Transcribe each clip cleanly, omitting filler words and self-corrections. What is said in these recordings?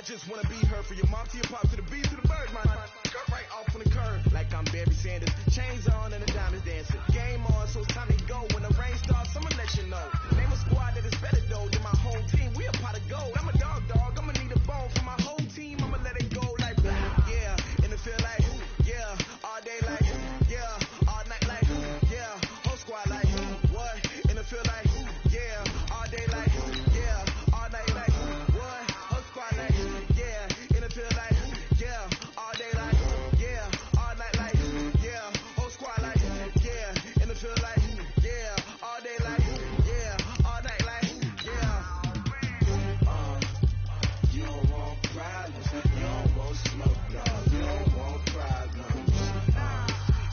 just wanna be heard from your mom to your pop to the beat to the bird, man. Cut right off on the curb like I'm Barry Sanders. Chains on and the diamonds dancing. Game on, so it's time to go. When the rain starts, I'ma let you know. Name a squad that is better though than my whole team. We a pot of gold. I'm a dog. I'ma need a bone for my whole team. I'ma let it go like yeah. In the field like yeah. All day like yeah. All night like yeah. Whole squad like what? In the field like yeah. All day like yeah. All night like what? Whole squad like yeah. In the field like yeah. All day like yeah. All night like yeah. Whole squad like yeah. In the field like yeah. All day like yeah. All night like yeah. You don't want problems. You don't want smoke, dog. You don't want problems.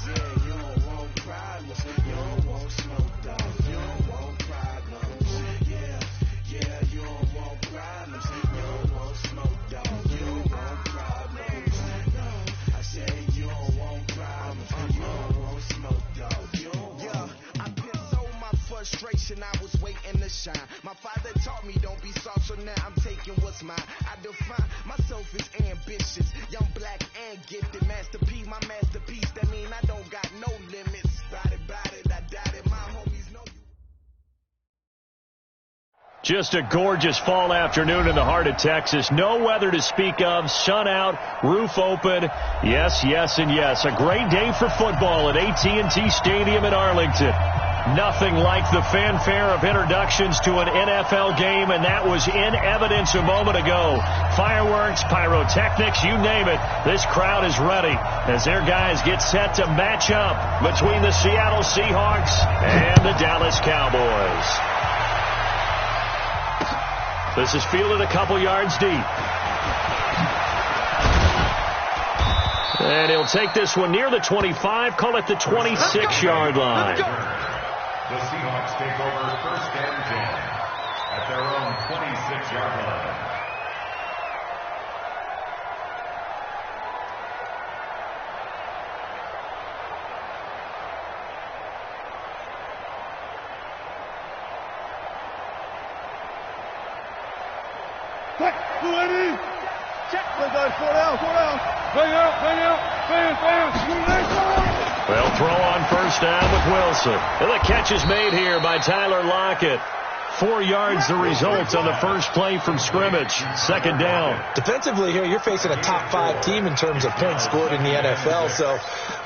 Yeah, you don't want problems. You don't want smoke, dog. You don't want problems. Yeah, you don't want problems. You don't want smoke, dog. You don't want problems. I said you don't want problems. You don't want smoke, dog. You don't want. Yeah, I pissed so my frustration. I was waiting to shine. My father taught me don't be soft, so now I'm taking what's mine. I define myself as ambitious, young, black, and gifted. Masterpiece, my masterpiece. That mean I don't got no limits. Bout it, I doubt it. My homies know you. Just a gorgeous fall afternoon in the heart of Texas. No weather to speak of. Sun out, roof open. Yes, yes, and yes. A great day for football at AT&T Stadium in Arlington. Nothing like the fanfare of introductions to an NFL game, and that was in evidence a moment ago. Fireworks, pyrotechnics, you name it. This crowd is ready as their guys get set to match up between the Seattle Seahawks and the Dallas Cowboys. This is fielded a couple yards deep. And he'll take this one near the 25, call it the 26-yard line. The Seahawks take over first and 10 at their own 26-yard line. Well, throw on first down with Wilson. And the catch is made here by Tyler Lockett. 4 yards the result on the first play from scrimmage. Second down. Defensively here, you're facing a top 5 team in terms of points scored in the NFL. So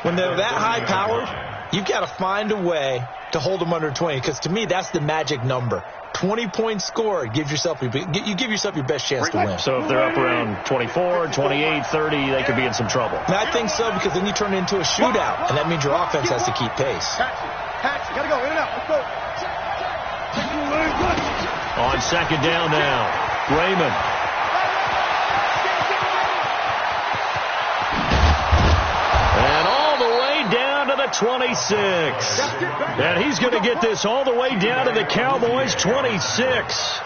when they're that high powered, you've got to find a way to hold them under 20. Because to me, that's the magic number. 20 points scored, you give yourself your best chance to win. So if they're up around 24, 28, 30, they could be in some trouble. And I think so, because then you turn it into a shootout, and that means your offense has to keep pace. Gotta go, in and out, let's go. On second down now, Raymond. And all the way down to the 26. And he's going to get this all the way down to the Cowboys' 26.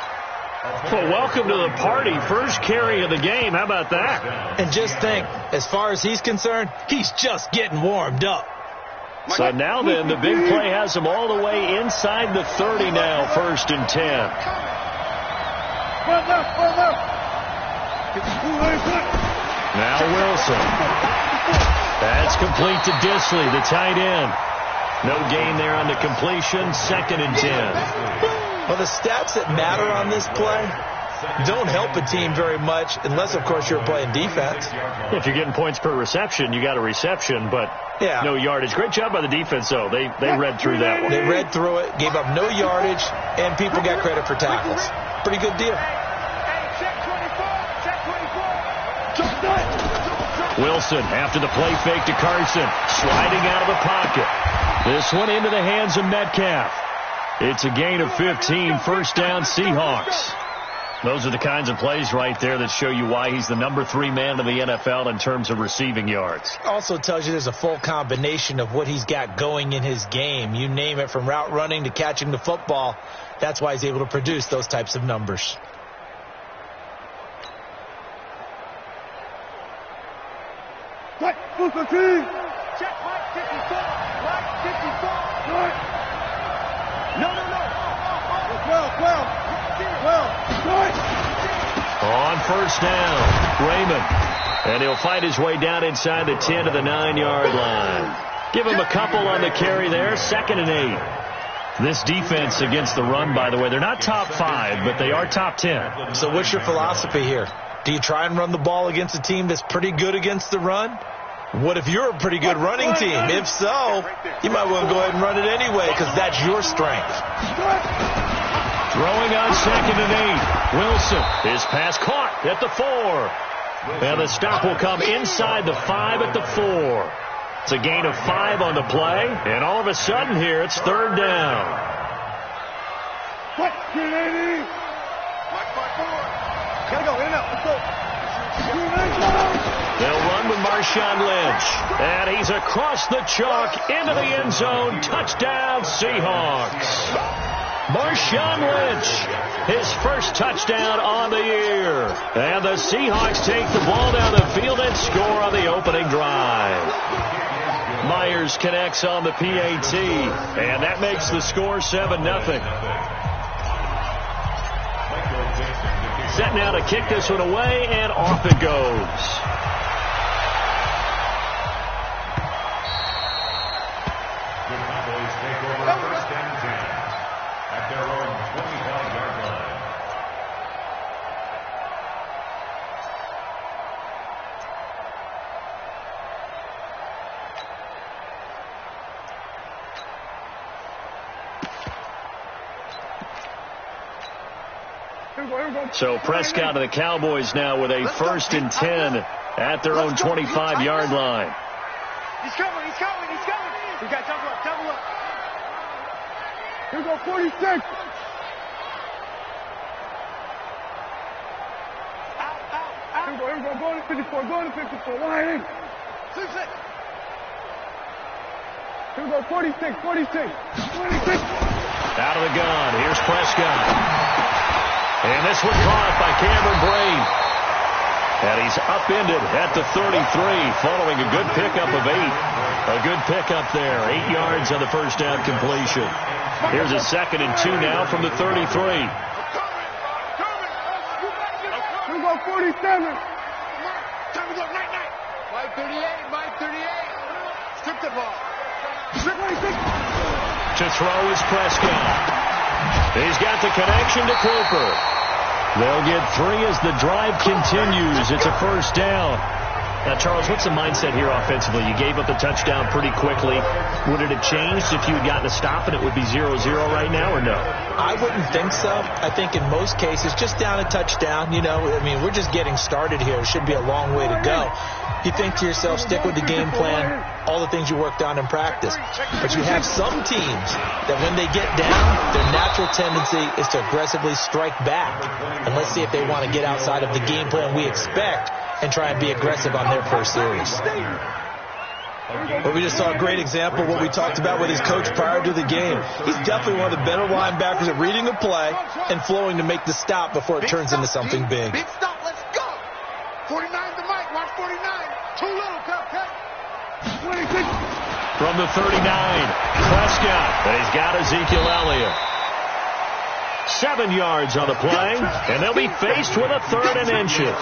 Well, welcome to the party. First carry of the game. How about that? And just think, as far as he's concerned, he's just getting warmed up. So now then, the big play has him all the way inside the 30 now, first and 10. Now Wilson. That's complete to Disley, the tight end. No gain there on the completion, second and 10. Well, the stats that matter on this play don't help a team very much unless, of course, you're playing defense. If you're getting points per reception, you got a reception, but no yardage. Great job by the defense, though. They read through that one. They read through it, gave up no yardage, and people got credit for tackles. Pretty good deal. Wilson after the play fake to Carson, sliding out of the pocket. This one into the hands of Metcalf. It's a gain of 15, first down Seahawks. Those are the kinds of plays right there that show you why he's the number 3 man in the NFL in terms of receiving yards. Also tells you there's a full combination of what he's got going in his game. You name it, from route running to catching the football. That's why he's able to produce those types of numbers. Check, Booker T. Check, Mike 54. Mike 54. No. 12. On first down, Raymond. And he'll fight his way down inside the 10 to the 9-yard line. Give him a couple on the carry there. 2nd and 8. This defense against the run, by the way, they're not top 5, but they are top 10. So what's your philosophy here? Do you try and run the ball against a team that's pretty good against the run? What if you're a pretty good running team? If so, you might want to go ahead and run it anyway because that's your strength. Throwing on 2nd and 8. Wilson. His pass caught at the 4. And the stop will come inside the 5 at the 4. It's a gain of 5 on the play. And all of a sudden here, it's 3rd down. Gotta go, in and out, let's go. They'll run with Marshawn Lynch. And he's across the chalk into the end zone. Touchdown, Seahawks. Marshawn Lynch, his first touchdown on the year. And the Seahawks take the ball down the field and score on the opening drive. Myers connects on the PAT, and that makes the score 7-0. Set now to kick this one away, and off it goes. The Cowboys take over 1st and 10 at their own 25-yard line. So Prescott and the Cowboys now with a 1st and 10 at their own 25-yard line. He's coming, he's coming, he's coming. We got double up, double up. Here we go, 46. Out, out. Here we go, going to 54, going to 54. Line in. 6. Here we go, 46, 46. 26. Out of the gun, here's Prescott. And this one caught by Cameron Brate. And he's upended at the 33 following a good pickup of 8. A good pickup there. 8 yards on the first down completion. Here's a 2nd and 2 now from the 33. Here we go, 47. Time to go, night, night. 538, 538. Strip the ball. 26. To throw is Prescott. He's got the connection to Cooper. They'll get 3 as the drive continues. It's a first down. Now, Charles, what's the mindset here offensively? You gave up the touchdown pretty quickly. Would it have changed if you had gotten a stop and it would be 0-0 right now, or no? I wouldn't think so. I think in most cases, just down a touchdown, we're just getting started here. It should be a long way to go. You think to yourself, stick with the game plan, all the things you worked on in practice. But you have some teams that when they get down, their natural tendency is to aggressively strike back. And let's see if they want to get outside of the game plan we expect and try and be aggressive on their first series. But we just saw a great example of what we talked about with his coach prior to the game. He's definitely one of the better linebackers at reading a play and flowing to make the stop before it turns into something big. Big stop, let's go. 49 to Mike, watch 49. Too little, cut. 26. From the 39, Prescott, and he's got Ezekiel Elliott. 7 yards on the play, and they'll be faced with a 3rd and inches.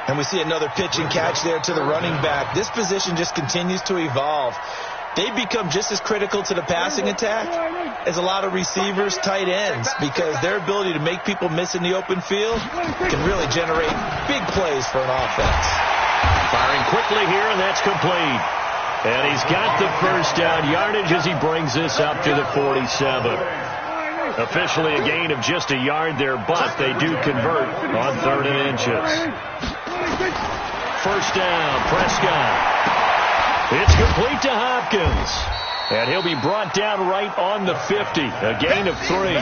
And we see another pitch and catch there to the running back. This position just continues to evolve. They become just as critical to the passing attack as a lot of receivers, tight ends, because their ability to make people miss in the open field can really generate big plays for an offense. Firing quickly here, and that's complete. And he's got the first down yardage as he brings this up to the 47. Officially a gain of just a yard there, but they do convert on 3rd and inches. First down, Prescott. It's complete to Hopkins. And he'll be brought down right on the 50. A gain of 3.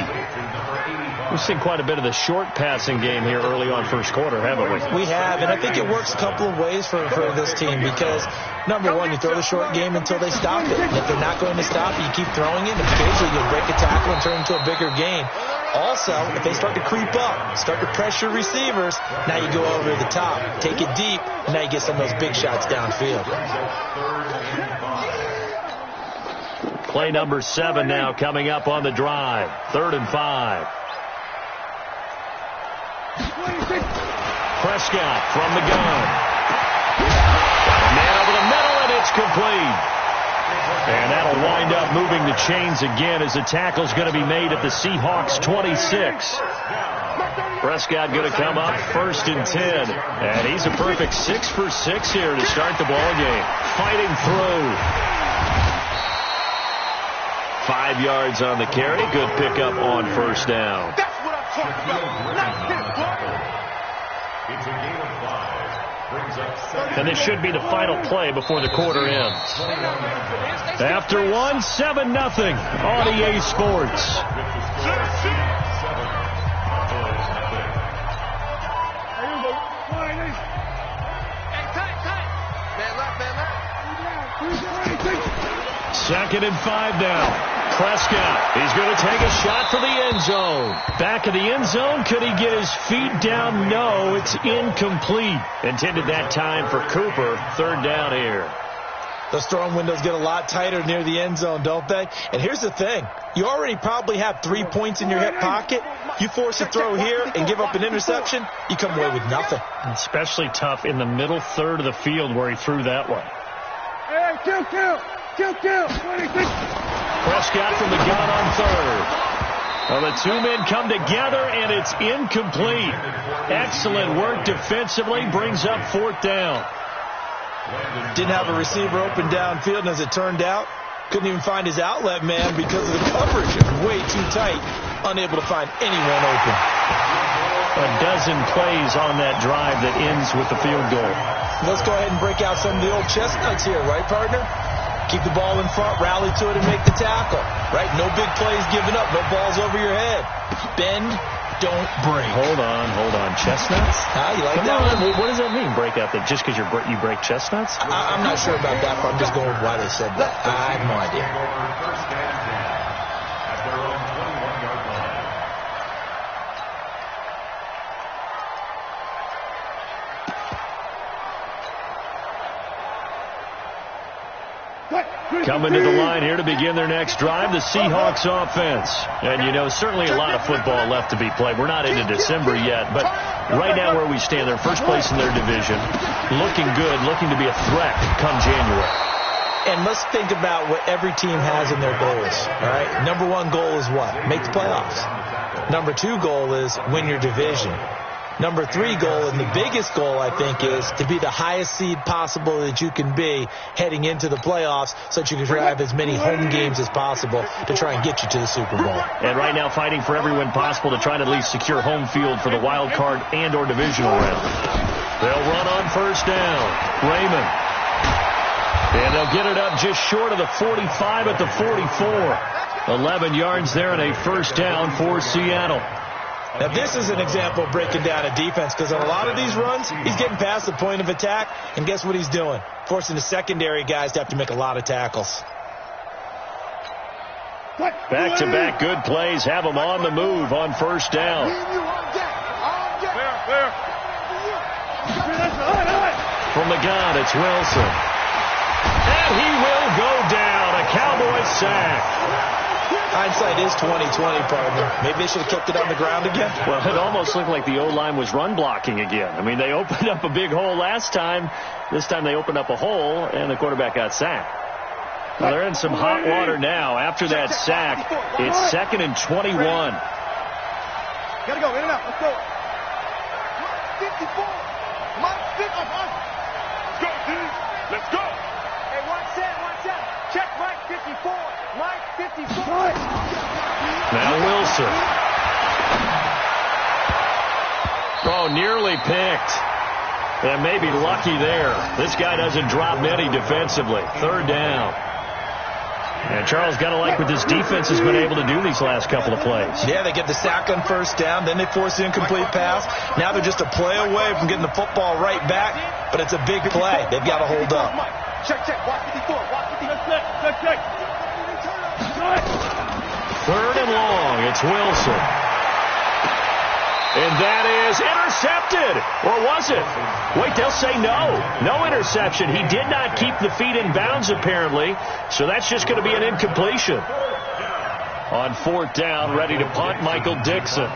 We've seen quite a bit of the short passing game here early on first quarter, haven't we? We have, and I think it works a couple of ways for this team because, number one, you throw the short game until they stop it. And if they're not going to stop it, you keep throwing it, and occasionally you'll break a tackle and turn it into a bigger game. Also, if they start to creep up, start to pressure receivers, now you go over the top, take it deep, and now you get some of those big shots downfield. Play number 7 now coming up on the drive. 3rd and 5. Prescott from the gun. Got a man over the middle, and it's complete. And that'll wind up moving the chains again as the tackle's going to be made at the Seahawks 26. Prescott going to come up 1st and 10. And he's a perfect 6 for 6 here to start the ball game. Fighting through. 5 yards on the carry. Good pickup on 1st down. That's what I'm talking about. Not this, It's a game of 5. Brings up 7. And this should be the final play before the quarter ends. After 1, 7-0 on EA Sports. Second and 5 now. Prescott, he's going to take a shot for the end zone. Back of the end zone, could he get his feet down? No, it's incomplete. Intended that time for Cooper. 3rd down here. Those throwing windows get a lot tighter near the end zone, don't they? And here's the thing. You already probably have 3 points in your hip pocket. You force a throw here and give up an interception, you come away with nothing. Especially tough in the middle third of the field where he threw that one. Hey, kill. 26. Prescott from the gun on 3rd. Well, the 2 men come together, and it's incomplete. Excellent work defensively. Brings up 4th down. Didn't have a receiver open downfield, and as it turned out, couldn't even find his outlet man because of the coverage. Way too tight. Unable to find anyone open. A dozen plays on that drive that ends with the field goal. Let's go ahead and break out some of the old chestnuts here, right, partner? Keep the ball in front, rally to it, and make the tackle. Right? No big plays given up, no balls over your head. Bend, don't break. Hold on. Chestnuts? You like Come that on. one? What does that mean, break out? That just because you break chestnuts? I'm not sure about that, but I'm just going with why they said that. I have no idea. First and 10 at their own 21-yard line. Coming to the line here to begin their next drive, the Seahawks offense. And, certainly a lot of football left to be played. We're not into December yet, but right now where we stand, they're first place in their division. Looking good, looking to be a threat come January. And let's think about what every team has in their goals, all right? Number 1 goal is what? Make the playoffs. Number 2 goal is win your division. Number 3 goal, and the biggest goal, I think, is to be the highest seed possible that you can be heading into the playoffs so that you can have as many home games as possible to try and get you to the Super Bowl. And right now fighting for every win possible to try to at least secure home field for the wild card and or divisional round. They'll run on 1st down. Raymond. And they'll get it up just short of the 45 at the 44. 11 yards there and a 1st down for Seattle. Now, this is an example of breaking down a defense because on a lot of these runs, he's getting past the point of attack, and guess what he's doing? Forcing the secondary guys to have to make a lot of tackles. Back-to-back good plays have them on the move on 1st down. From the gun, it's Wilson. And he will go down. A Cowboys sack. Hindsight is 20/20, partner. Maybe they should have kept it on the ground again. Well, it almost looked like the O-line was run blocking again. I mean, they opened up a big hole last time. This time they opened up a hole, and the quarterback got sacked. Well, they're in some hot water now. After that sack, it's 2nd and 21. Gotta go, in and out. Let's go. 54. Let's go. Hey, watch out. Check Mike 54. Mike 54. Now Wilson. Oh, nearly picked. And maybe lucky there. This guy doesn't drop many defensively. 3rd down. And Charles, got to like what this defense has been able to do these last couple of plays. Yeah, they get the sack on 1st down, then they force the incomplete pass. Now they're just a play away from getting the football right back, but it's a big play. They've got to hold up. Check. Watch 54. Watch 54. Check. 3rd and long. It's Wilson. And that is intercepted. Or was it? Wait, they'll say no. No interception. He did not keep the feet in bounds, apparently. So that's just going to be an incompletion. On 4th down, ready to punt, Michael Dixon.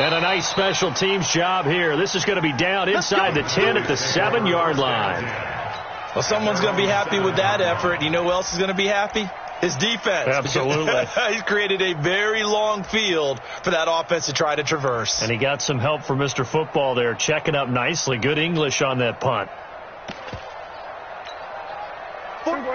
And a nice special teams job here. This is going to be down inside the 10 at the 7-yard line. Well, someone's going to be happy with that effort. You know who else is going to be happy? His defense. Absolutely. He's created a very long field for that offense to try to traverse. And he got some help from Mr. Football there, checking up nicely. Good English on that punt.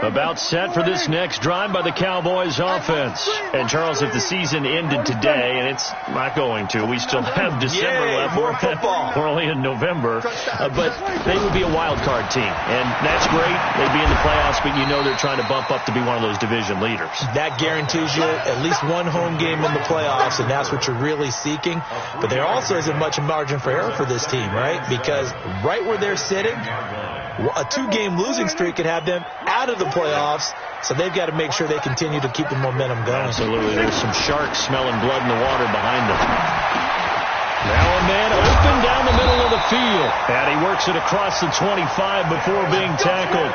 About set for this next drive by the Cowboys offense. And, Charles, if the season ended today, and it's not going to, we still have December left. More football. We're only in November. But they would be a wild card team. And that's great. They'd be in the playoffs, but you know they're trying to bump up to be one of those division leaders. That guarantees you at least one home game in the playoffs, and that's what you're really seeking. But there also isn't much margin for error for this team, right? Because right where they're sitting, a 2-game losing streak could have them out of the playoffs, so they've got to make sure they continue to keep the momentum going. Absolutely. There's some sharks smelling blood in the water behind them. Now a man open down the middle of the field. And he works it across the 25 before being tackled.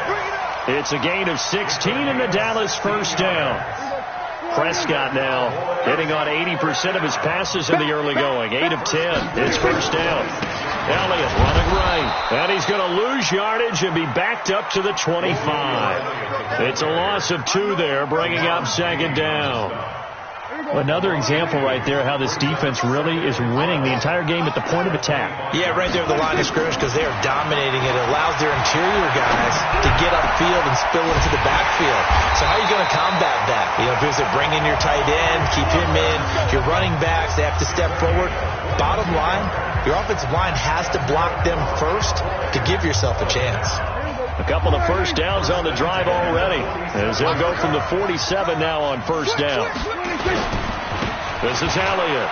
It's a gain of 16 and the Dallas first down. Prescott now hitting on 80% of his passes in the early going. 8 of 10. It's first down. Elliott running right. And he's going to lose yardage and be backed up to the 25. It's a loss of 2 there, bringing up second down. Another example right there how this defense really is winning the entire game at the point of attack. Yeah, right there at the line of scrimmage because they are dominating it. It allows their interior guys to get upfield and spill into the backfield. So how are you going to combat that? You know, if you bring in your tight end, keep him in, your running backs, they have to step forward. Bottom line, your offensive line has to block them first to give yourself a chance. A couple of first downs on the drive already, as they'll go from the 47 now on first down. This is Elliott.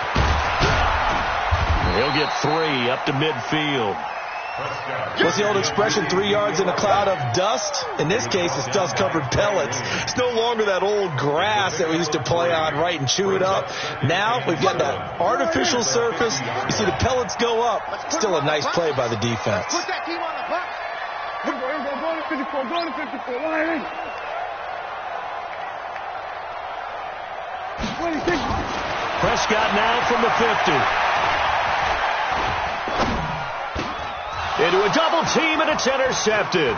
He'll get 3 up to midfield. What's the old expression, 3 yards in a cloud of dust? In this case, it's dust-covered pellets. It's no longer that old grass that we used to play on, right, and chew it up. Now we've got that artificial surface. You see the pellets go up. Still a nice play by the defense. Put that team on the block. Go to 54, go to 54. Line in. Prescott now from the 50. Into a double team, and it's intercepted.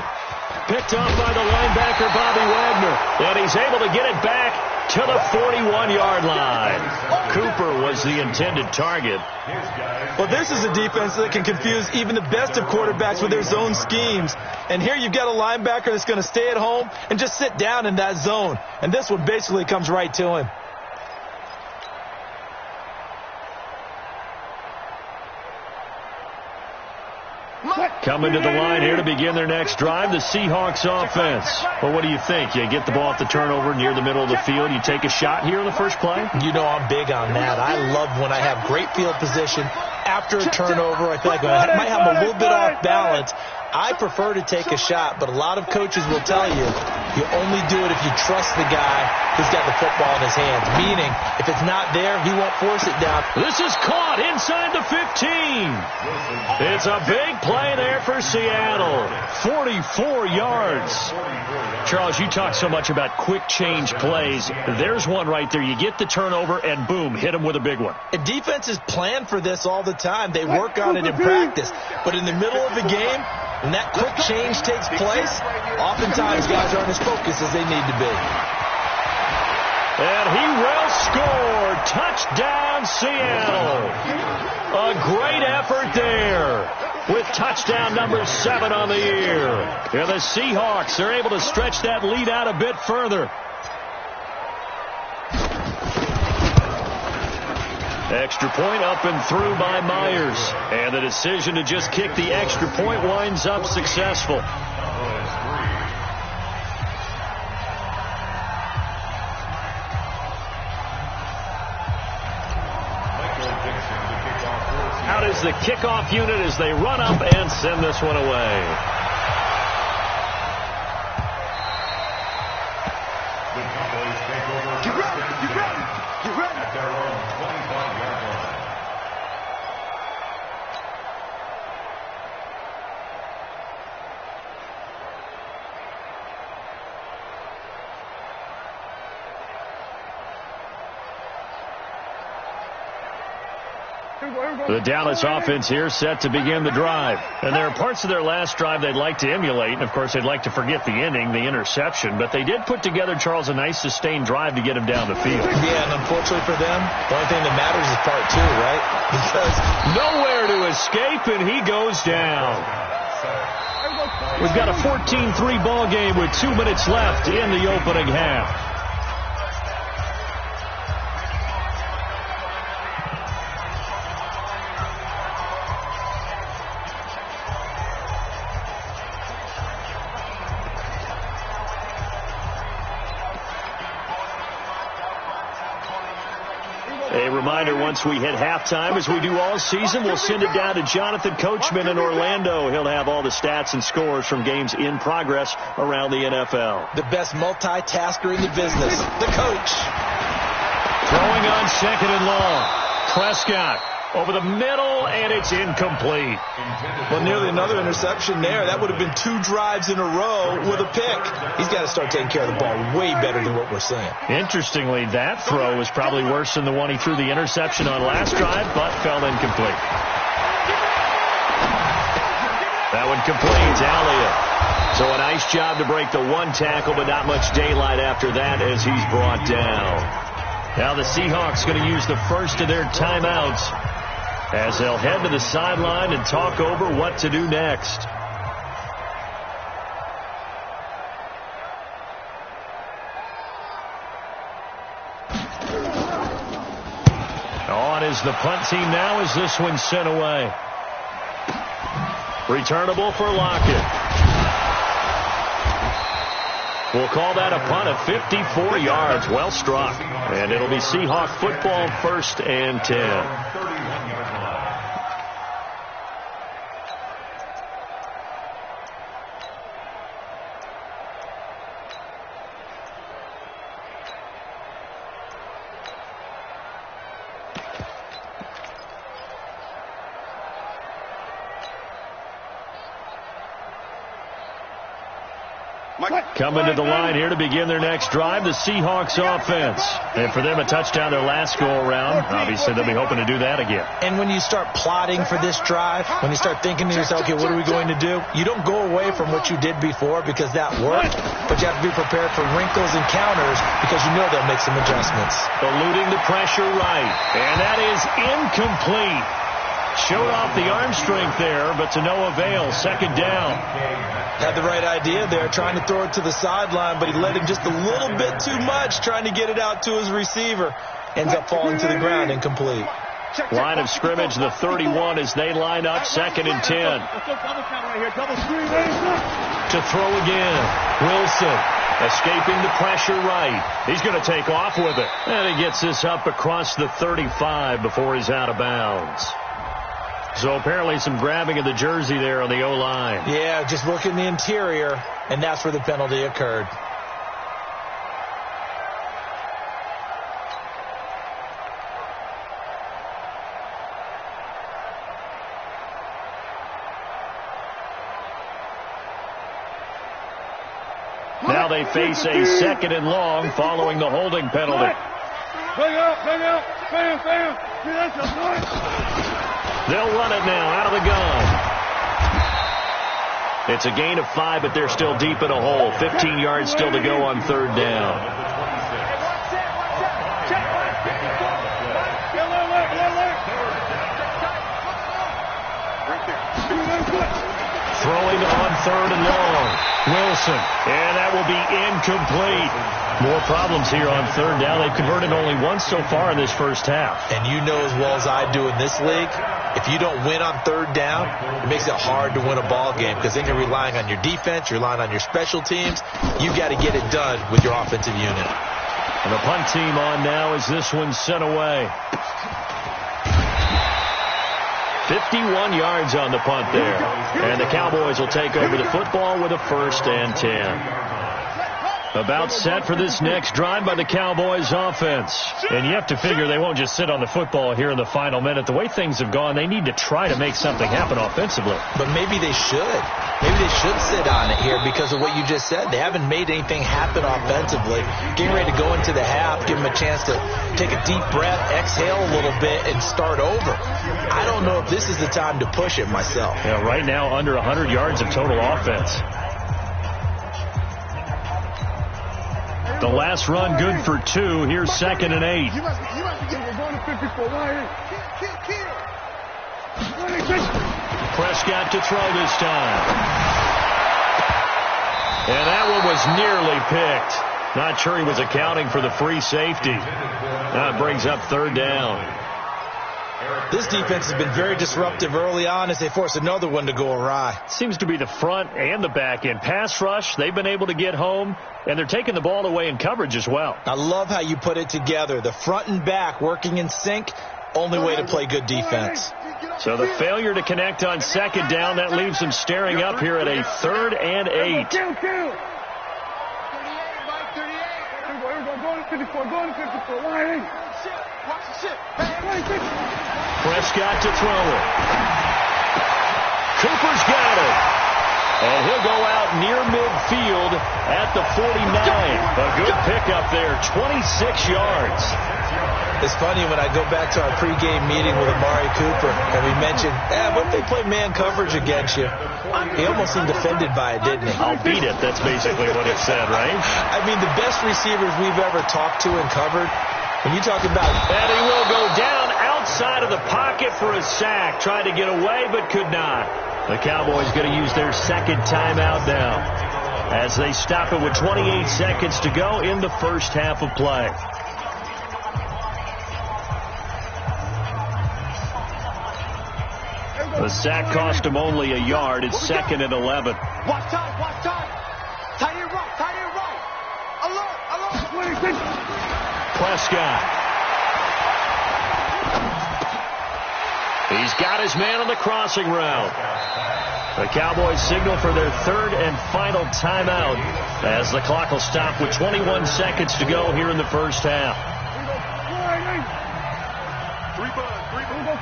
Picked off by the linebacker, Bobby Wagner. And he's able to get it back to the 41-yard line. Cooper was the intended target. Well, this is a defense that can confuse even the best of quarterbacks with their zone schemes. And here you've got a linebacker that's going to stay at home and just sit down in that zone. And this one basically comes right to him. Coming to the line here to begin their next drive, the Seahawks offense. Well, what do you think? You get the ball off the turnover near the middle of the field. You take a shot here in the first play? You know I'm big on that. I love when I have great field position. After a turnover, I feel like I might have a little bit off balance. I prefer to take a shot, but a lot of coaches will tell you only do it if you trust the guy who's got the football in his hands. Meaning, if it's not there, he won't force it down. This is caught inside the 15. It's a big play there for Seattle. 44 yards. Charles, you talk so much about quick change plays. There's one right there. You get the turnover, and boom, hit him with a big one. And defenses plan for this all the time. They work on it in practice. But in the middle of the game, when that quick change takes place, oftentimes guys aren't as focused as they need to be. And he will score. Touchdown, Seattle. A great effort there with touchdown number 7 on the year. And the Seahawks are able to stretch that lead out a bit further. Extra point up and through by Myers. And the decision to just kick the extra point winds up successful. Out is the kickoff unit as they run up and send this one away. Get ready, get ready, get ready. At their own 25-yard line. Here The Dallas offense here set to begin the drive. And there are parts of their last drive they'd like to emulate. And, of course, they'd like to forget the inning, the interception. But they did put together, Charles, a nice sustained drive to get him down the field. Yeah, and unfortunately for them, the only thing that matters is part 2, right? Because nowhere to escape, and he goes down. We've got a 14-3 ball game with 2 minutes left in the opening half. A reminder, once we hit halftime, as we do all season, we'll send it down to Jonathan Coachman in Orlando. He'll have all the stats and scores from games in progress around the NFL. The best multitasker in the business, the coach. Throwing on second and long. Prescott over the middle, and it's incomplete. Well, nearly another interception there. That would have been 2 drives in a row with a pick. He's got to start taking care of the ball way better than what we're seeing. Interestingly, that throw was probably worse than the one he threw the interception on last drive, but fell incomplete. That one completes Elliott. So a nice job to break the 1 tackle, but not much daylight after that as he's brought down. Now the Seahawks going to use the first of their timeouts as they'll head to the sideline and talk over what to do next. On is the punt team now as this one's sent away. Returnable for Lockett. We'll call that a punt of 54 yards. Well struck. And it'll be Seahawk football, 1st and 10. Coming to the line here to begin their next drive, the Seahawks offense. And for them, a touchdown their last go-around. Obviously, they'll be hoping to do that again. And when you start plotting for this drive, when you start thinking to yourself, okay, what are we going to do? You don't go away from what you did before because that worked, but you have to be prepared for wrinkles and counters because you know they'll make some adjustments. Eluding the pressure right, and that is incomplete. Showed off the arm strength there, but to no avail. 2nd down. Had the right idea there, trying to throw it to the sideline, but he let him just a little bit too much, trying to get it out to his receiver. Ends up falling to the ground, incomplete. Line of scrimmage, the 31 as they line up, 2nd and 10. To throw again. Wilson escaping the pressure right. He's going to take off with it. And he gets this up across the 35 before he's out of bounds. So apparently some grabbing of the jersey there on the O-line. Yeah, just look in the interior, and that's where the penalty occurred. Now they face a 2nd and long following the holding penalty. Bang out, bam. That's a point. They'll run it now out of the gun. It's a gain of 5, but they're still deep in a hole. 15 yards still to go on 3rd down. Throwing on 3rd and long. Wilson, and that will be incomplete. More problems here on 3rd down. They've converted only once so far in this first half. And you know as well as I do in this league, if you don't win on 3rd down, it makes it hard to win a ball game because then you're relying on your defense, you're relying on your special teams. You've got to get it done with your offensive unit. And the punt team on now as this one's sent away. 51 yards on the punt there. And the Cowboys will take over the football with a 1st and 10. About set for this next drive by the Cowboys offense. And you have to figure they won't just sit on the football here in the final minute. The way things have gone, they need to try to make something happen offensively. But maybe they should. Maybe they should sit on it here because of what you just said. They haven't made anything happen offensively. Getting ready to go into the half, give them a chance to take a deep breath, exhale a little bit, and start over. I don't know if this is the time to push it myself. Yeah, right now under 100 yards of total offense. The last run good for 2. Here's 2nd and 8. You must be going to 54. Prescott to throw this time. And that one was nearly picked. Not sure he was accounting for the free safety. That brings up 3rd down. This defense has been very disruptive early on as they force another one to go awry. Seems to be the front and the back end. Pass rush, they've been able to get home, and they're taking the ball away in coverage as well. I love how you put it together. The front and back working in sync, only way to play good defense. So the failure to connect on 2nd down, that leaves them staring up here at a 3rd and 8. 38, Mike, 38. Here we go, going to 54, going to 54. Line 8. Watch the shit. Prescott to throw it. Cooper's got it. And he'll go out near midfield at the 49. A good pickup there, 26 yards. It's funny when I go back to our pregame meeting with Amari Cooper and we mentioned, what if they play man coverage against you? He almost seemed offended by it, didn't he? I'll beat it. That's basically what it said, right? I mean, the best receivers we've ever talked to and covered, when you talk about... And he will go down outside of the pocket for a sack. Tried to get away, but could not. The Cowboys going to use their 2nd timeout now as they stop it with 28 seconds to go in the first half of play. The sack cost him only a yard. It's 2nd and 11. Watch time, watch time. Tight end right. Alert. Prescott. He's got his man on the crossing route. The Cowboys signal for their 3rd and final timeout as the clock will stop with 21 seconds to go here in the first half.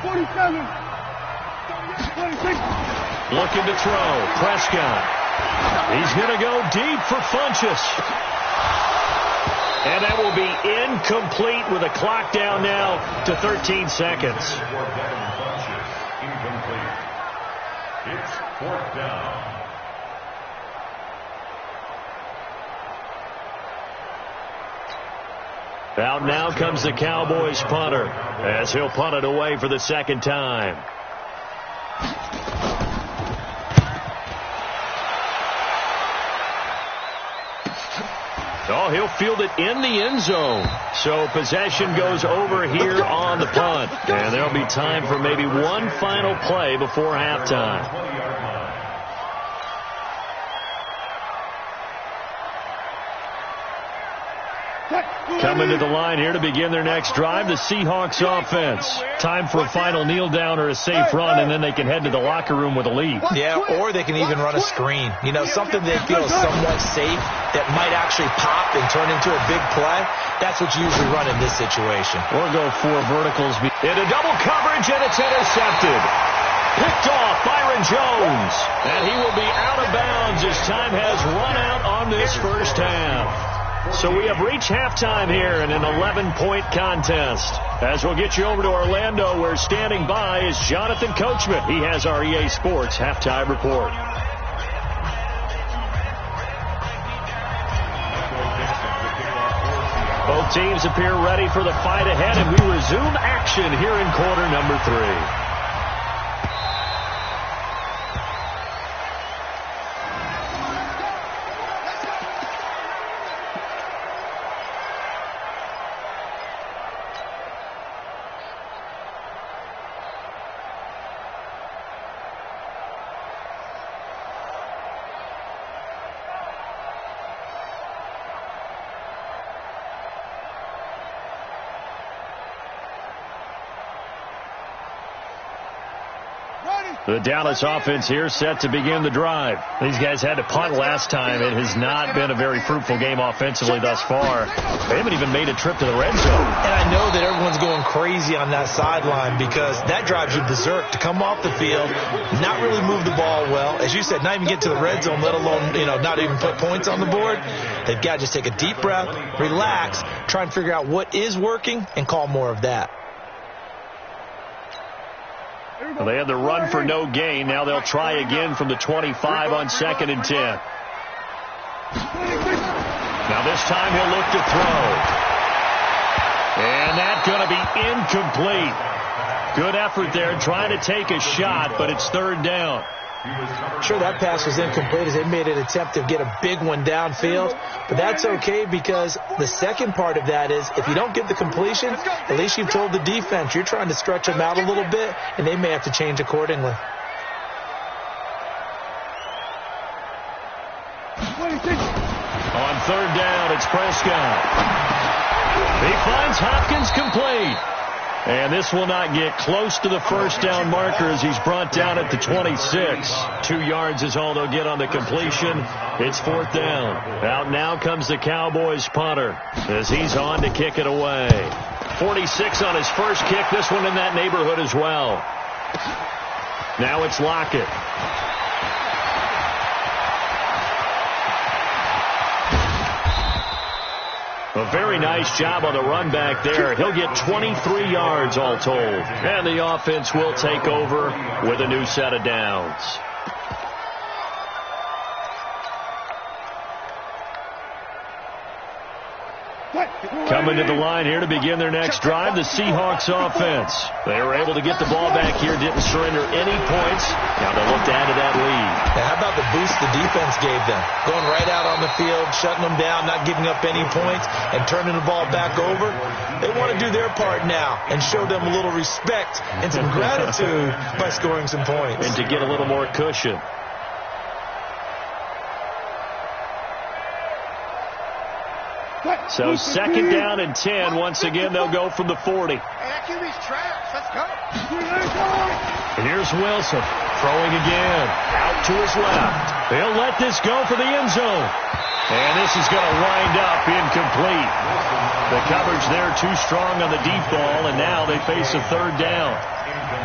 47. Looking to throw. Prescott. He's going to go deep for Funchess. And that will be incomplete with a clock down now to 13 seconds. It's 4th down. Out now comes the Cowboys punter as he'll punt it away for the 2nd time. Oh, he'll field it in the end zone. So possession goes over here on the punt. And there'll be time for maybe one final play before halftime. Coming to the line here to begin their next drive, the Seahawks offense. Time for a final kneel down or a safe run, and then they can head to the locker room with a lead. Yeah, or they can even run a screen. You know, something they feel is somewhat safe that might actually pop and turn into a big play. That's what you usually run in this situation. Or go 4 verticals. Into double coverage, and it's intercepted. Picked off Byron Jones. And he will be out of bounds as time has run out on this first half. So we have reached halftime here in an 11-point contest. As we'll get you over to Orlando, where standing by is Jonathan Coachman. He has our EA Sports halftime report. Both teams appear ready for the fight ahead, and we resume action here in quarter number 3. The Dallas offense here set to begin the drive. These guys had to punt last time. It has not been a very fruitful game offensively thus far. They haven't even made a trip to the red zone. And I know that everyone's going crazy on that sideline because that drives you berserk to come off the field, not really move the ball well. As you said, not even get to the red zone, let alone, not even put points on the board. They've got to just take a deep breath, relax, try and figure out what is working, and call more of that. Well, they had the run for no gain. Now they'll try again from the 25 on 2nd and 10. Now this time he'll look to throw. And that's going to be incomplete. Good effort there trying to take a shot, but it's 3rd down. Sure, that pass was incomplete as they made an attempt to get a big one downfield, but that's okay because the second part of that is if you don't get the completion, at least you've told the defense you're trying to stretch them out a little bit, and they may have to change accordingly. On 3rd down, it's Prescott. He finds Hopkins complete. And this will not get close to the 1st down marker as he's brought down at the 26. 2 yards is all they'll get on the completion. It's 4th down. Out now comes the Cowboys punter as he's on to kick it away. 46 on his first kick. This one in that neighborhood as well. Now it's Lockett. A very nice job on the run back there. He'll get 23 yards all told. And the offense will take over with a new set of downs. Coming to the line here to begin their next drive, the Seahawks offense. They were able to get the ball back here, didn't surrender any points. Now they look to add to that lead. Now, how about the boost the defense gave them? Going right out on the field, shutting them down, not giving up any points, and turning the ball back over. They want to do their part now and show them a little respect and some gratitude by scoring some points. And to get a little more cushion. So 2nd down and 10. Once again, they'll go from the 40. Let's go. And here's Wilson throwing again. Out to his left. They'll let this go for the end zone. And this is going to wind up incomplete. The coverage there too strong on the deep ball, and now they face a 3rd down.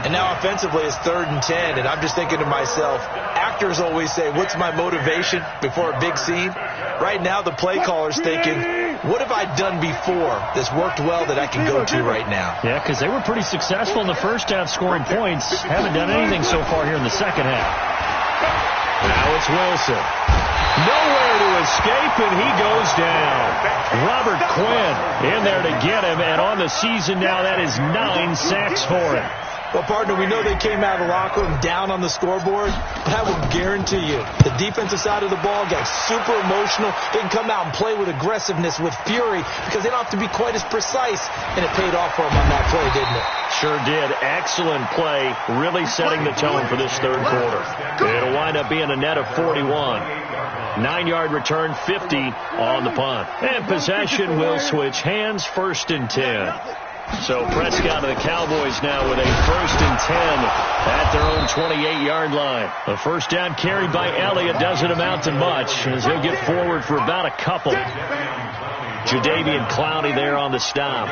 And now offensively it's 3rd and 10, and I'm just thinking to myself, actors always say, what's my motivation before a big scene? Right now the play caller's thinking, what have I done before that's worked well that I can go to right now? Yeah, because they were pretty successful in the first half scoring points. Haven't done anything so far here in the second half. Now it's Wilson. Nowhere to escape, and he goes down. Robert Quinn in there to get him, and on the season now, that is 9 sacks for him. Well, partner, we know they came out of the locker room down on the scoreboard, but I will guarantee you the defensive side of the ball got super emotional. They can come out and play with aggressiveness, with fury, because they don't have to be quite as precise, and it paid off for them on that play, didn't it? Sure did. Excellent play, really setting the tone for this 3rd quarter. It'll wind up being a net of 41. 9-yard return, 50 on the punt. And possession will switch hands, 1st and 10. So Prescott and the Cowboys now with a 1st and 10 at their own 28-yard line. A 1st down carry by Elliott doesn't amount to much as he'll get forward for about a couple. Jadeveon Clowney there on the stop.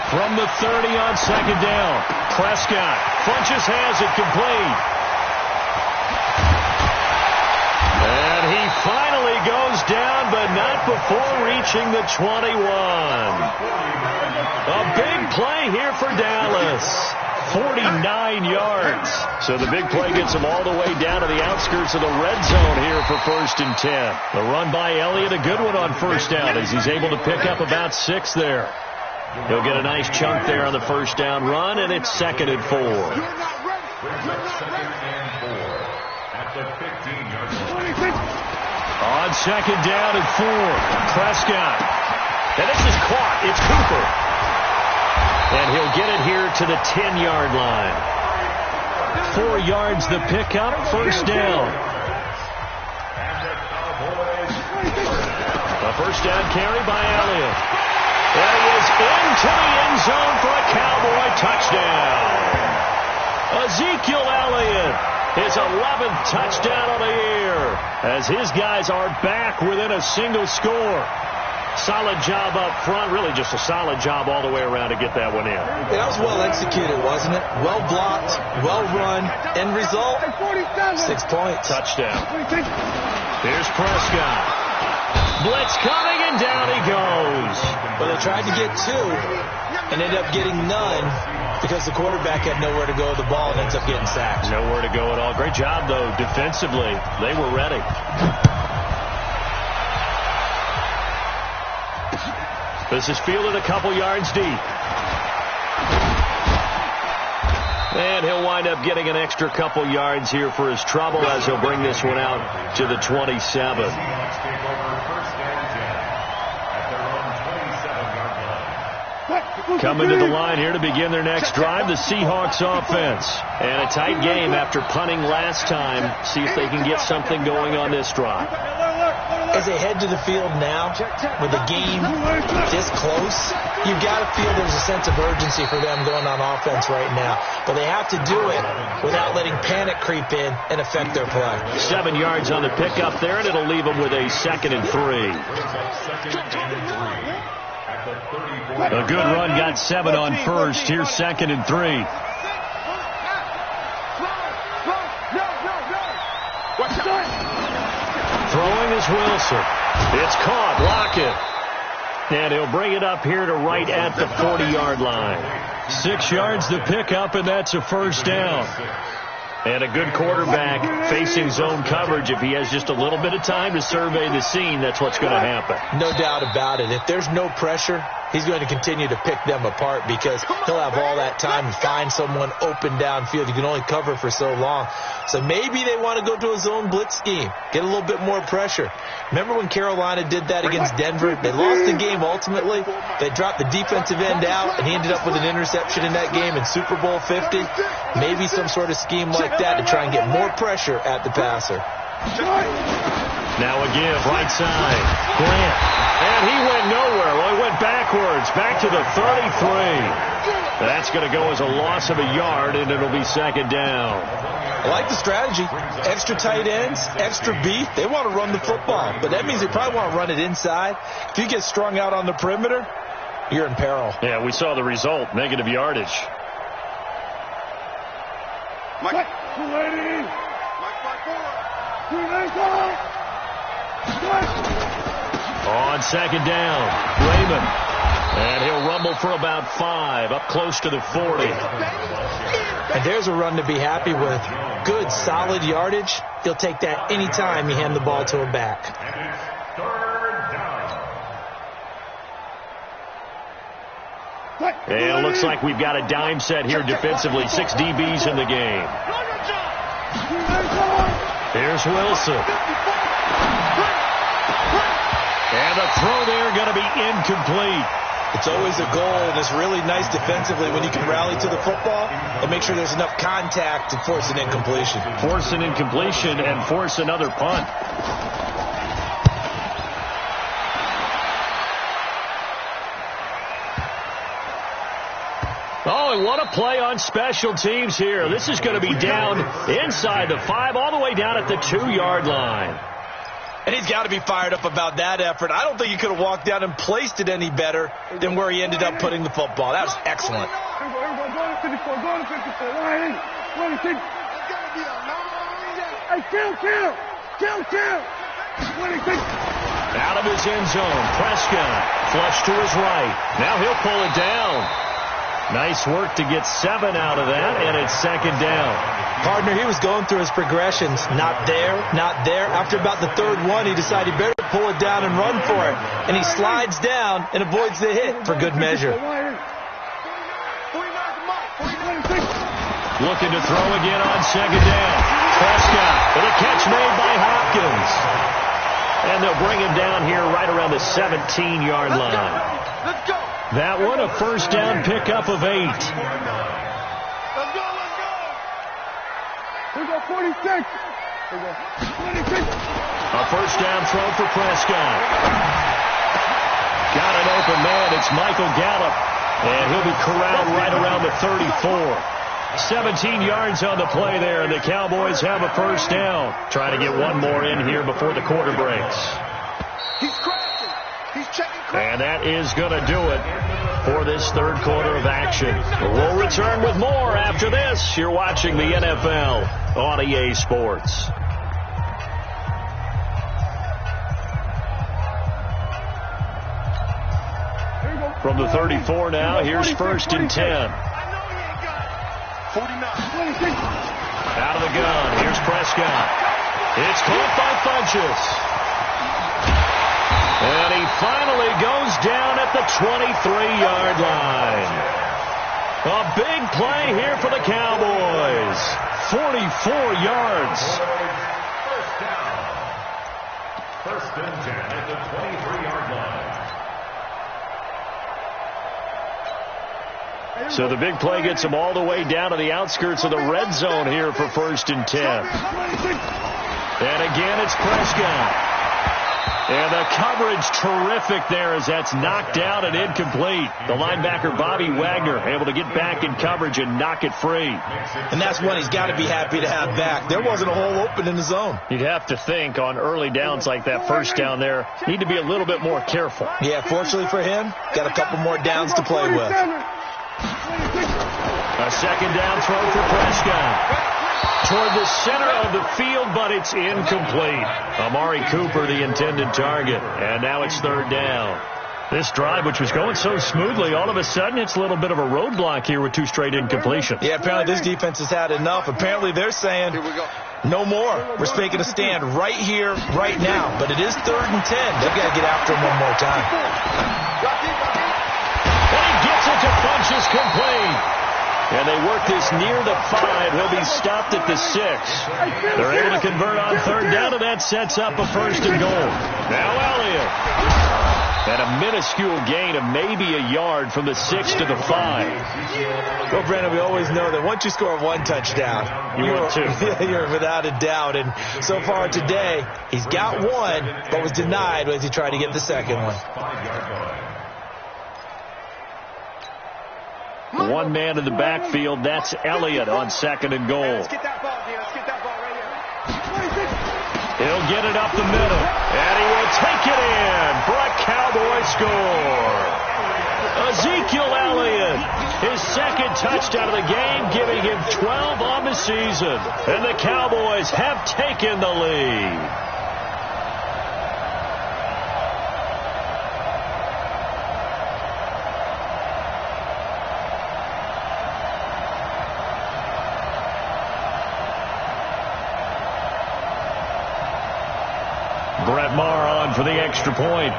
From the 30 on 2nd down, Prescott Funchess has it complete. And he finally goes down, but not before reaching the 21. A big play here for Dallas. 49 yards. So the big play gets him all the way down to the outskirts of the red zone here for 1st and 10. The run by Elliott, a good one on 1st down as he's able to pick up about 6 there. He'll get a nice chunk there on the 1st down run, and it's 2nd and 4. On 2nd down and 4, Prescott. And this is caught. It's Cooper. And he'll get it here to the 10-yard line. 4 yards the pickup, 1st down. A 1st down carry by Elliott. There he goes into the end zone for a Cowboy touchdown. Ezekiel Elliott, his 11th touchdown of the year, as his guys are back within a single score. Solid job up front, really just a solid job all the way around to get that one in. Yeah, that was well executed, wasn't it? Well blocked, well run. End result, 6 points. Touchdown. Here's Prescott. Blitz coming, and down he goes. Well, they tried to get 2 and ended up getting none because the quarterback had nowhere to go with the ball and ends up getting sacked. Nowhere to go at all. Great job, though, defensively. They were ready. This is fielded a couple yards deep. And he'll wind up getting an extra couple yards here for his trouble as he'll bring this one out to the 27. Coming to the line here to begin their next drive, the Seahawks offense. And a tight game after punting last time. See if they can get something going on this drive. As they head to the field now, with the game this close, you've got to feel there's a sense of urgency for them going on offense right now. But they have to do it without letting panic creep in and affect their play. 7 yards on the pickup there, and it'll leave them with a 2nd and 3. A good run, got 7 on first. Here's 2nd and 3. Throwing is Wilson. It's caught. Lockett. And he'll bring it up here to right at the 40-yard line. 6 yards to pick up, and that's a first down. And a good quarterback facing zone coverage. If he has just a little bit of time to survey the scene, that's what's going to happen. No doubt about it. If there's no pressure, he's going to continue to pick them apart because he'll have all that time to find someone open downfield. You can only cover for so long. So maybe they want to go to a zone blitz scheme, get a little bit more pressure. Remember when Carolina did that against Denver? They lost the game ultimately. They dropped the defensive end out, and he ended up with an interception in that game in Super Bowl 50. Maybe some sort of scheme like that to try and get more pressure at the passer. Now a give, right side. Grant. And he went nowhere. Well, he went backwards, back to the 33. That's going to go as a loss of a yard, and it'll be 2nd down. I like the strategy. Extra tight ends, extra beef. They want to run the football, but that means they probably want to run it inside. If you get strung out on the perimeter, you're in peril. Yeah, we saw the result, negative yardage. Mike. On 2nd down, Raymond. And he'll rumble for about 5, up close to the 40. And there's a run to be happy with. Good, solid yardage. He'll take that anytime you hand the ball to him back. And it looks like we've got a dime set here defensively. 6 DBs in the game. Here's Wilson. And the throw there going to be incomplete. It's always a goal, and it's really nice defensively when you can rally to the football and make sure there's enough contact to force an incompletion. Force an incompletion and force another punt. Oh, and what a play on special teams here. This is going to be down inside the 5, all the way down at the 2-yard line. And he's got to be fired up about that effort. I don't think he could have walked down and placed it any better than where he ended up putting the football. That was excellent. Out of his end zone, Prescott flush to his right. Now he'll pull it down. Nice work to get 7 out of that, and it's 2nd down. Partner, he was going through his progressions. Not there, not there. After about the 3rd one, he decided he better pull it down and run for it. And he slides down and avoids the hit for good measure. Looking to throw again on 2nd down. Prescott with a catch made by Hopkins. And they'll bring him down here right around the 17-yard line. Let's go. That one, a first down pickup of 8. Let's go. We got 46. We got 26. A first down throw for Prescott. got an open man. It's Michael Gallup, and he'll be corralled right around the 34. 17 yards on the play there, and the Cowboys have a first down. Trying to get one more in here before the quarter breaks. He's crashing. He's checking. And that is going to do it for this third quarter of action. We'll return with more after this. You're watching the NFL on EA Sports. From the 34 now, here's 1st and 10. 49. Out of the gun, here's Prescott. It's caught by Funchess. And he finally goes down at the 23-yard line. A big play here for the Cowboys. 44 yards. First and 10 at the 23-yard line. So the big play gets him all the way down to the outskirts of the red zone here for 1st and 10. And again, it's Prescott. And the coverage terrific there as that's knocked down and incomplete. The linebacker, Bobby Wagner, able to get back in coverage and knock it free. And that's one he's got to be happy to have back. There wasn't a hole open in the zone. You'd have to think on early downs like that first down there, need to be a little bit more careful. Yeah, fortunately for him, got a couple more downs to play with. A second down throw for Prescott. Toward the center of the field, but it's incomplete. Amari Cooper, the intended target. And now it's 3rd down. This drive, which was going so smoothly, all of a sudden it's a little bit of a roadblock here with 2 straight incompletions. Yeah, apparently this defense has had enough. Apparently they're saying no more. We're making a stand right here, right now. But it is 3rd and 10. They've got to get after him one more time. And he gets it to Funchess complete. And they work this near the 5. He'll be stopped at the 6. They're able to convert on 3rd down, and that sets up a 1st and goal. Now Elliott. And a minuscule gain of maybe a yard from the 6 to the 5. Well, Brandon, we always know that once you score one touchdown, you're without a doubt. And so far today, he's got one, but was denied as he tried to get the second one. One man in the backfield. That's Elliott on 2nd and goal. Let's get that ball, D. Let's get that ball right here. He'll get it up the middle. And he will take it in for a Cowboy score. Ezekiel Elliott, his 2nd touchdown of the game, giving him 12 on the season. And the Cowboys have taken the lead. Brett Maher on for the extra point.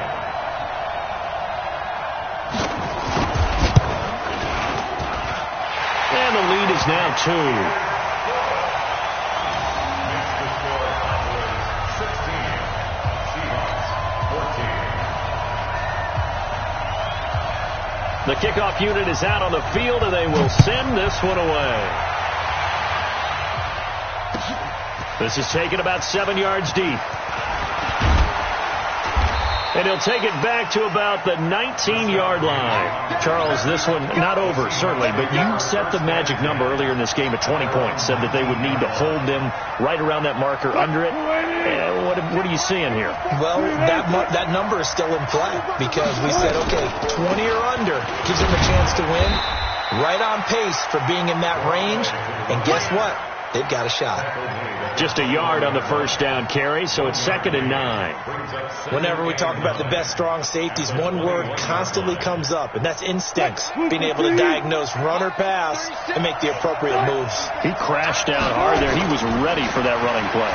And the lead is now 2. The kickoff unit is out on the field, and they will send this one away. This is taken about 7 yards deep. And he'll take it back to about the 19-yard line. Charles, this one not over, certainly, but you set the magic number earlier in this game at 20 points, said that they would need to hold them right around that marker under it. What are you seeing here? Well, that number is still in play because we said, okay, 20 or under gives them a chance to win. Right on pace for being in that range. And guess what? They've got a shot. Just a yard on the first down carry, so it's 2nd and 9. Whenever we talk about the best strong safeties, one word constantly comes up, and that's instincts. Being able to diagnose run or pass and make the appropriate moves. He crashed down hard there. He was ready for that running play.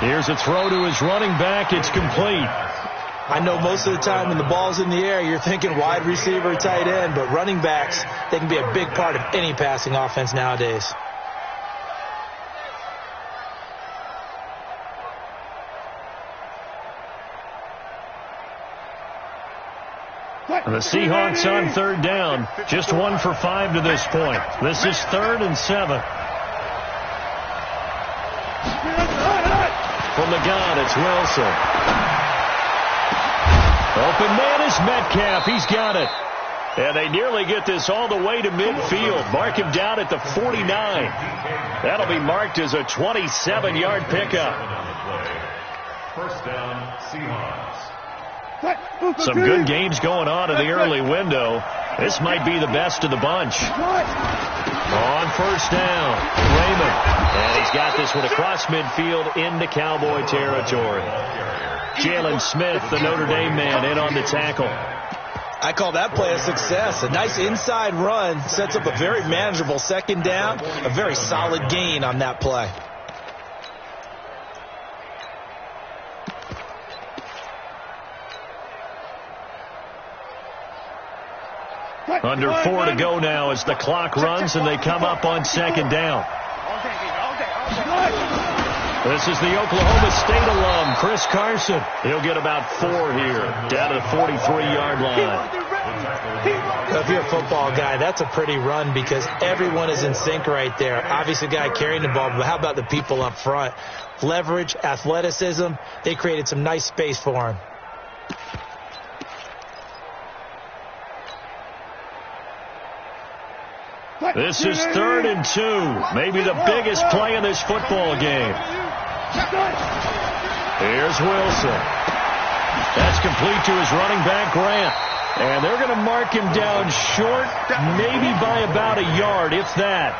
Here's a throw to his running back. It's complete. I know most of the time when the ball's in the air, you're thinking wide receiver, tight end, but running backs, they can be a big part of any passing offense nowadays. The Seahawks on 3rd down. Just 1 for 5 to this point. This is 3rd and 7. From the gun, it's Wilson. Open man is Metcalf. He's got it. And they nearly get this all the way to midfield. Mark him down at the 49. That'll be marked as a 27-yard pickup. First down, Seahawks. Some good games going on in the early window. This might be the best of the bunch. On first down, Raymond. And he's got this one across midfield into Cowboy territory. Jalen Smith, the Notre Dame man, in on the tackle. I call that play a success. A nice inside run sets up a very manageable second down. A very solid gain on that play. Under 4 to go now as the clock runs and they come up on second down. This is the Oklahoma State alum, Chris Carson. He'll get about 4 here, down to the 43-yard line. If you're a football guy, that's a pretty run because everyone is in sync right there. Obviously, the guy carrying the ball, but how about the people up front? Leverage, athleticism, they created some nice space for him. This is 3rd and 2, maybe the biggest play in this football game. Here's Wilson. That's complete to his running back, Grant. And they're going to mark him down short, maybe by about a yard, if that.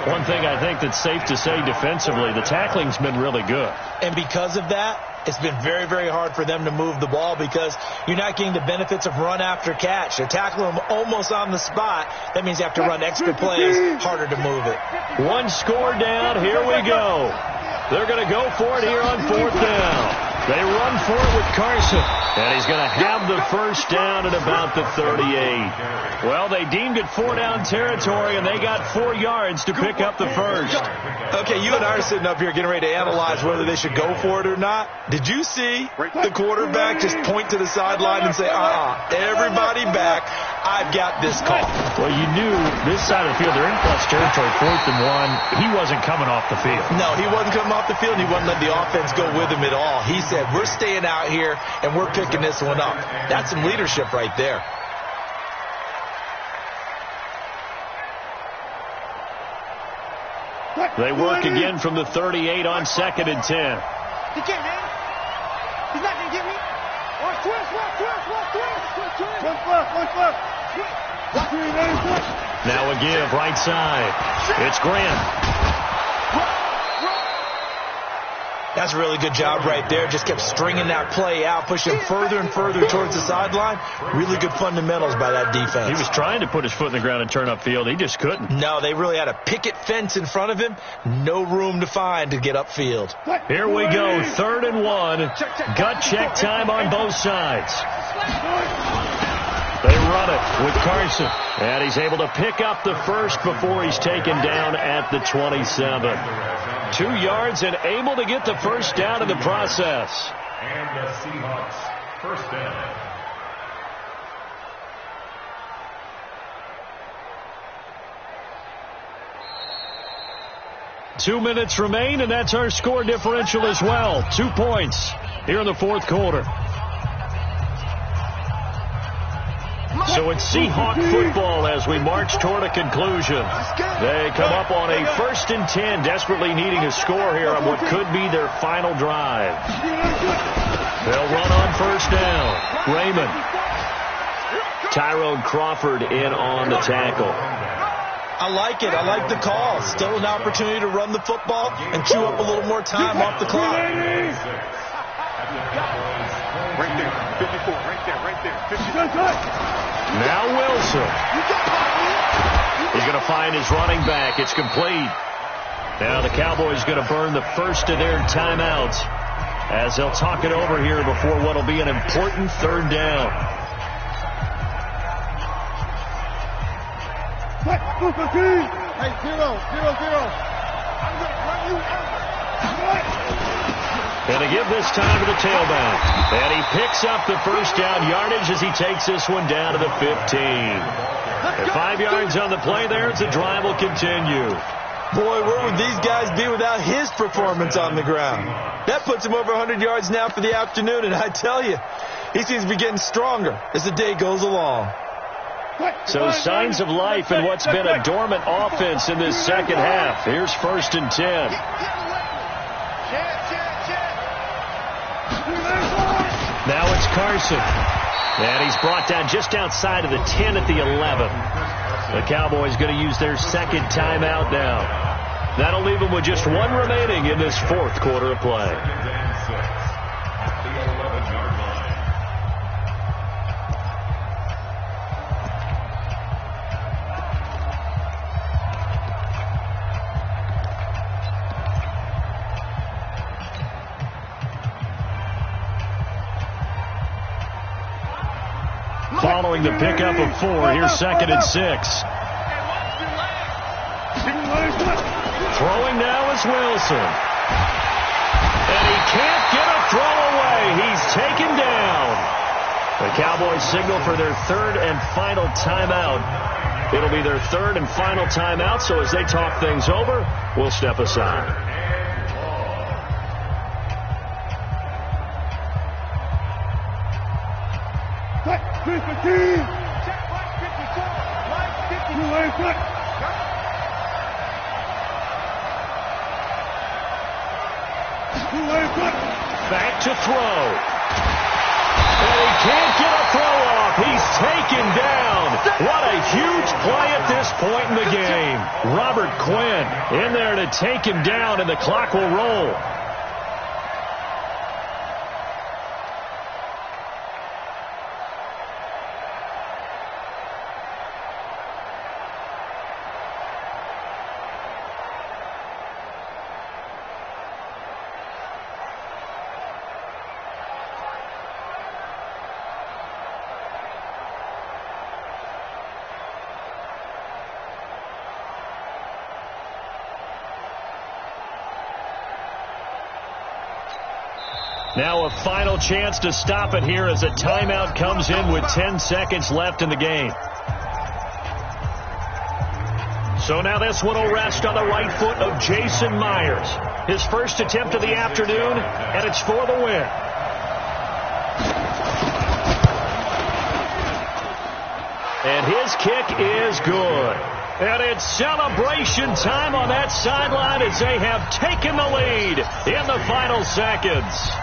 One thing I think that's safe to say defensively, the tackling's been really good. And because of that, it's been very, very hard for them to move the ball because you're not getting the benefits of run after catch. They're tackling them almost on the spot. That means you have to run extra plays, harder to move it. One score down. Here we go. They're going to go for it here on 4th down. They run for it with Carson. And he's going to have the first down at about the 38. Well, they deemed it 4-down territory, and they got 4 yards to pick up the first. Okay, you and I are sitting up here getting ready to analyze whether they should go for it or not. Did you see the quarterback just point to the sideline and say, everybody back, I've got this call? Well, you knew this side of the field, they're in plus territory, 4th and 1. He wasn't coming off the field. No, he wasn't coming off the field. He wasn't letting the offense go with him at all. He said, we're staying out here, and we're picking this one up. That's some leadership right there. They work again from the 38 on 2nd and 10. He can't, man. He's not going to get me. Watch twist. Now a give, right side. It's Grant. That's a really good job right there. Just kept stringing that play out, pushing further and further towards the sideline. Really good fundamentals by that defense. He was trying to put his foot in the ground and turn upfield. He just couldn't. No, they really had a picket fence in front of him. No room to find to get upfield. Here we go, 3rd and 1. Gut check time on both sides. They run it with Carson. And he's able to pick up the first before he's taken down at the 27. 2 yards and able to get the first down in the process. And the Seahawks, first down. Two minutes remain, and that's our score differential as well. 2 points here in the 4th quarter. So it's Seahawk football as we march toward a conclusion. They come up on a 1st and 10, desperately needing a score here on what could be their final drive. They'll run on first down. Raymond. Tyrone Crawford in on the tackle. I like it. I like the call. Still an opportunity to run the football and chew up a little more time off the clock. Right there. 54. Right there. 54. Now Wilson. He's going to find his running back. It's complete. Now the Cowboys going to burn the first of their timeouts as they'll talk it over here before what will be an important 3rd down. Hey, 0. And to give this time to the tailback. And he picks up the first down yardage as he takes this one down to the 15. And 5 yards on the play there as the drive will continue. Boy, where would these guys be without his performance on the ground? That puts him over 100 yards now for the afternoon, and I tell you, He seems to be getting stronger as the day goes along. So signs of life in what's been a dormant offense in this second half. Here's 1st and 10. Now it's Carson. And he's brought down just outside of the 10 at the 11. The Cowboys going to use their second timeout now. That'll leave them with just one remaining in this 4th quarter of play. Following the pickup of 4, here's 2nd and 6. Throwing now is Wilson. And he can't get a throw away. He's taken down. The Cowboys signal for their 3rd and final timeout. It'll be their 3rd and final timeout, so as they talk things over, we'll step aside. Back to throw. And he can't get a throw off. He's taken down. What a huge play at this point in the game. Robert Quinn in there to take him down, and the clock will roll. Now a final chance to stop it here as a timeout comes in with 10 seconds left in the game. So now this one will rest on the right foot of Jason Myers. His first attempt of the afternoon, and it's for the win. And his kick is good. And it's celebration time on that sideline as they have taken the lead in the final seconds.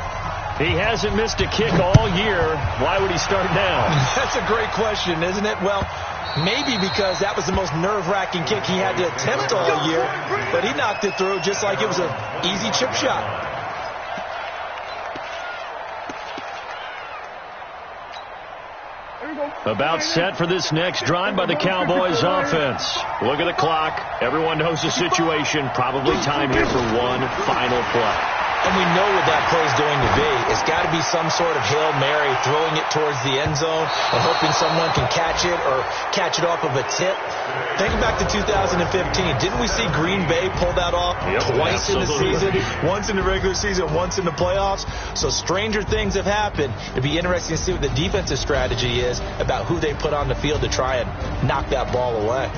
He hasn't missed a kick all year. Why would he start now? That's a great question, isn't it? Well, maybe because that was the most nerve-wracking kick he had to attempt all year, but he knocked it through just like it was an easy chip shot. About set for this next drive by the Cowboys offense. Look at the clock. Everyone knows the situation. Probably time here for one final play. And we know what that play is going to be. It's got to be some sort of Hail Mary, throwing it towards the end zone and hoping someone can catch it or catch it off of a tip. Think back to 2015. Didn't we see Green Bay pull that off twice in the season? Once in the regular season, once in the playoffs. So stranger things have happened. It'd be interesting to see what the defensive strategy is about who they put on the field to try and knock that ball away.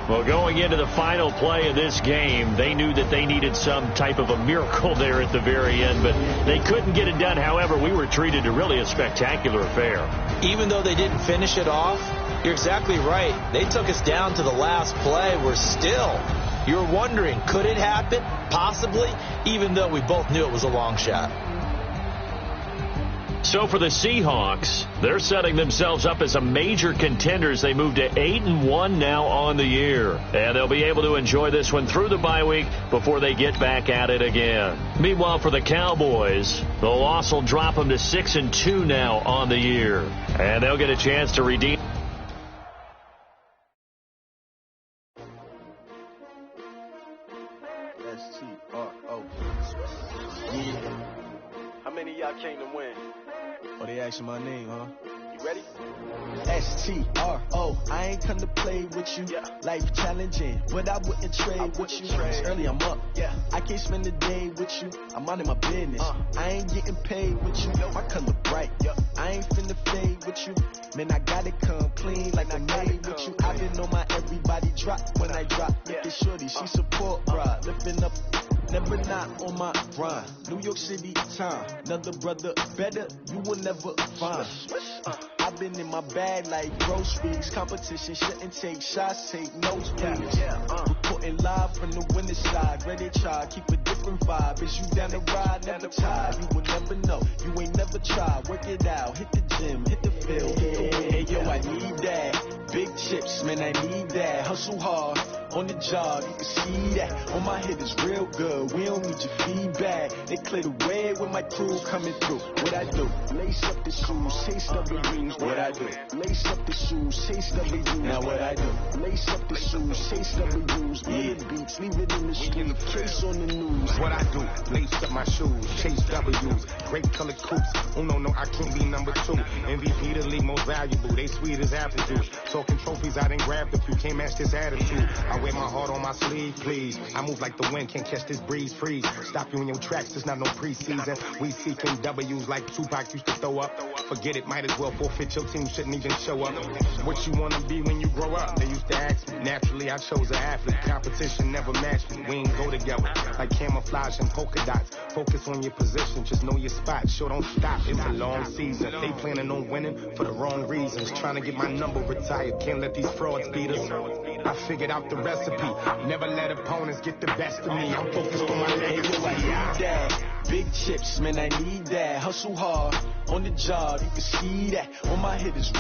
Well, going into the final play of this game, they knew that they needed some type of a miracle there at the very end, but they couldn't get it done. However, we were treated to really a spectacular affair. Even though they didn't finish it off, you're exactly right. They took us down to the last play. You're wondering, could it happen? Possibly, even though we both knew it was a long shot. So for the Seahawks, they're setting themselves up as a major contender as they move to 8-1 now on the year. And they'll be able to enjoy this one through the bye week before they get back at it again. Meanwhile, for the Cowboys, the loss will drop them to 6-2 now on the year. And they'll get a chance to redeem. S-T-R-O. Yeah. How many of y'all came to win? Oh, they asking my name, huh? You ready? S-T-R-O. I ain't come to play with you. Yeah. Life challenging, but I wouldn't trade with you. It's early, I'm up. Yeah. I can't spend the day with you. I'm minding my business. I ain't getting paid with you. My color bright. Yeah. I ain't finna fade with you. Man, I gotta come clean like I'm made with you. I've been on my everybody drop when I drop. Look at shorty, she support, bruh. Lifting up never not on my grind. New York City time, another brother better, you will never find. I've been in my bag like groceries. Competition shouldn't take shots, take notes, please. Reporting live from the winning side. Ready to try, keep a different vibe. Is you down the ride, never tired. You will never know, you ain't never tried. Work it out, hit the gym, hit the field. Hey, yo, I need that. Big chips, man, I need that. Hustle hard, on the job, you can see that. On my head is real good, we don't need your feedback. They clear the way with my crew coming through. What I do? Lace up the shoes, chase W's. What I do? Lace up the shoes, chase W's. Now what I do? Lace up the shoes, chase W's. Yeah, beats, leave it in the street, case on the news. What I do? Lace up my shoes, chase W's. Great colored coops. Oh no, I can't be number 2. MVP the league most valuable. They sweet as apple juice. Talking trophies, I didn't grab the few. Can't match this attitude. I wear my heart on my sleeve, please. I move like the wind, can't catch this breeze, freeze. Stop you in your tracks, there's not no preseason. We seeking W's like Tupac used to throw up. Forget it, might as well forfeit. Your team shouldn't even show up. What you wanna be when you grow up? They used to ask me. Naturally, I chose an athlete. Competition never matched me. We ain't go together like camouflage and polka dots. Focus on your position, just know your spot. Sure, don't stop, it's a long season. They planning on winning for the wrong reasons. Trying to get my number retired, can't let these frauds beat us. I figured out the recipe. Never let opponents get the best of me. I'm focused on my legacy. I need that. Big chips, man, I need that. Hustle hard, on the job, you can see that. On my head is